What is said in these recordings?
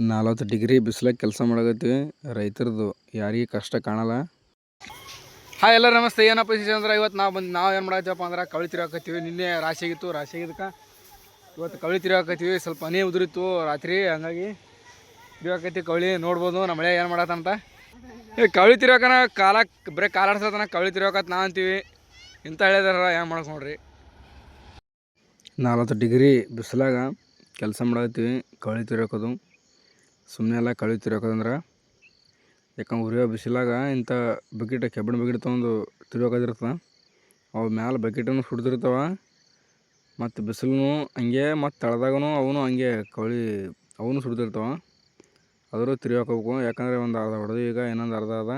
40 degree ಬಿಸಿಲಾಗ ಕೆಲಸ ಮಾಡಕತ್ತೀವಿ. ರೈತರದು ಯಾರಿಗೆ ಕಷ್ಟ ಕಾಣಲ್ಲ. ಹಾಯ್ ಎಲ್ಲರೂ ನಮಸ್ತೆ. ಏನಪ್ಪ ವಿಶೇಷ ಅಂದ್ರೆ ಇವತ್ತು ನಾವು ಏನು ಮಾಡತ್ತೀವಪ್ಪ ಅಂದ್ರೆ ಕವಳಿ ತಿರುಗಾಕತ್ತೀವಿ. ನಿನ್ನೆ ರಾಶಿ ಆಗಿತ್ತು, ರಾಶಿ ಆಗಿದ್ದಕ್ಕೆ ಇವತ್ತು ಕವಳಿ ತಿರುಗಾಕತ್ತೀವಿ. ಸ್ವಲ್ಪ ಹನಿ ಉದುರಿತ್ತು ರಾತ್ರಿ, ಹಂಗಾಗಿ ತಿರುಗಾಕತ್ತೀವಿ ಕವಳಿ. ನೋಡ್ಬೋದು ನಮ್ಮ ಮಳೆ ಏನು ಮಾಡತ್ತಂತ. ಕವಳಿ ತಿರುಗಾಕನ ಬರೀ ಕಾಲಾಡ್ಸತನ ಕವಳಿ ತಿರುಗಾಕತ್ ನಾ ಅಂತೀವಿ. ಇಂಥ ಹೇಳಿದಾರ ಏನು ಮಾಡಕ್ಕೆ ನೋಡ್ರಿ. 40 ಡಿಗ್ರಿ ಬಿಸಿಲಾಗ ಕೆಲಸ ಮಾಡತ್ತೀವಿ. ಕವಳಿ ತಿರುಗಾಕೋದು ಸುಮ್ಮನೆ ಎಲ್ಲ ಕವಳಿ ತಿರುಗಾಕೋದಂದ್ರೆ, ಯಾಕಂದ್ರೆ ಉರಿಯೋ ಬಿಸಿಲಾಗ ಇಂಥ ಬಕೆಟ್ ಕೆಬ್ಬಣ ಬಕೆಟ್ ತೊಗೊಂಡು ತಿರುಗಾಕೋದಿರ್ತದೆ. ಅವು ಮ್ಯಾಲೆ ಬಕೆಟನ್ನು ಸುಡ್ತಿರ್ತಾವೆ, ಮತ್ತು ಬಿಸಿಲು ಹಂಗೆ, ಮತ್ತು ತಳದಾಗೂ ಅವನು ಹಂಗೆ ಕವಳಿ ಅವನು ಸುಡ್ತಿರ್ತಾವೆ. ಆದರೂ ತಿರುಗಾಕೋಬೇಕು, ಯಾಕಂದರೆ ಒಂದು ಅರ್ಧ ಹೊಡೆದು ಈಗ ಇನ್ನೊಂದು ಅರ್ಧ ಅದ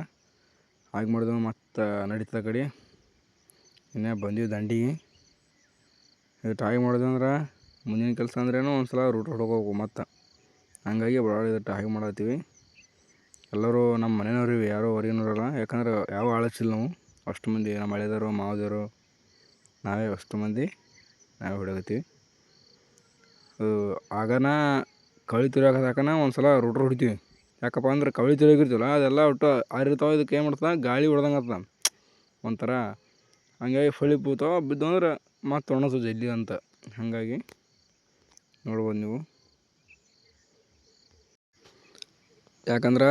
ಹಾಗೆ ಮಾಡಿದೆವು. ಮತ್ತು ನಡೀತದ ಕಡೆ ಇನ್ನೇ ಬಂದೀವಿ ದಂಡಿಗೆ. ಇಟ್ಟು ಹಾಗೆ ಮಾಡಿದ್ವಿ ಮುಂದಿನ ಕೆಲಸ ಅಂದ್ರೇನು ಒಂದು ಸಲ ರೂಟ್ ಹೊಡ್ಕೋಬೇಕು. ಮತ್ತು ಹಂಗಾಗಿ ಇದಟ್ಟು ಹಾಗೆ ಮಾಡತ್ತೀವಿ. ಎಲ್ಲರೂ ನಮ್ಮ ಮನೆಯವ್ರಿವಿ, ಯಾರೂ ಹೊರಗಿನವರಲ್ಲ. ಯಾಕಂದ್ರೆ ಯಾವ ಆಳಸಿಲ್ಲ ನಾವು, ಅಷ್ಟು ಮಂದಿ ನಮ್ಮ ಹಳೆಯದವರು ಮಾವದೇವರು ನಾವೇ ಅಷ್ಟು ಮಂದಿ ನಾವೇ ಹೊಡಕತ್ತೀವಿ. ಆಗನ ಕವಳಿ ತಿರುಗಾಕನ ಒಂದು ಸಲ ರೂಟ್ರ್ ಹೊಡಿತೀವಿ. ಯಾಕಪ್ಪ ಅಂದ್ರೆ ಕವಳಿ ತಿರುಗಿರ್ತೀವಲ್ಲ ಅದೆಲ್ಲ ಒಟ್ಟು ಆರಿರ್ತಾವೆ. ಇದಕ್ಕೆ ಏನು ಮಾಡ್ತದೆ, ಗಾಳಿ ಹೊಡೆದಂಗೆ ಆಗ್ತದೆ ಒಂಥರ. ಹಂಗಾಗಿ ಫಳಿ ಬೀಳ್ತಾವೆ, ಬಿದ್ದು ಅಂದ್ರೆ ಮತ್ತೆ ಒಣಸು ಜಲ್ದಿ ಅಂತ. ಹಾಗಾಗಿ ನೋಡ್ಬೋದು ನೀವು. ಯಾಕಂದ್ರೆ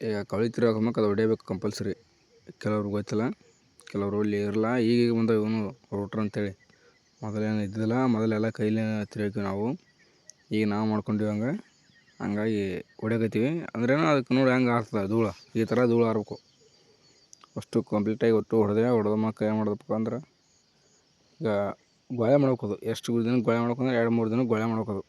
ಈಗ ಕವಳಿ ತಿರುಗಾಕಬೇಕು, ಅದು ಹೊಡಿಬೇಕು ಕಂಪಲ್ಸರಿ. ಕೆಲವ್ರಿಗೆ ಗೊತ್ತಿಲ್ಲ, ಕೆಲವರು ಇಲ್ಲಿ ಇರಲ್ಲ. ಈಗ ಬಂದ ಇವನು ರೂಟ್ರ್ ಅಂತೇಳಿ. ಮೊದಲೇನು ಇದ್ದಿಲ್ಲ, ಮೊದಲೆಲ್ಲ ಕೈಲೇ ತಿರುಗಾಕೀವಿ ನಾವು. ಈಗ ನಾವು ಮಾಡ್ಕೊಂಡಿವಿ ಹಂಗಾಗಿ ಹೊಡ್ಯಾಕತ್ತೀವಿ. ಅಂದ್ರೇನು ಅದಕ್ಕೆ ನೋಡಿ ಹೆಂಗೆ ಆಗ್ತದೆ ಧೂಳು, ಈ ಥರ ಧೂಳು ಆರಬೇಕು. ಅಷ್ಟು ಕಂಪ್ಲೀಟಾಗಿ ಹೊಡೆದ ಮಕ್ಕ ಏನು ಮಾಡೋದಪ್ಪ ಅಂದ್ರೆ, ಈಗ ಗೋಳೆ ಮಾಡ್ಕೋದು. ಎಷ್ಟು ದಿನಕ್ಕೆ ಗೋಳೆ ಮಾಡ್ಬೇಕಂದ್ರೆ 2-3 ದಿನಕ್ಕೆ ಗೋಳೆ ಮಾಡ್ಕೋದು.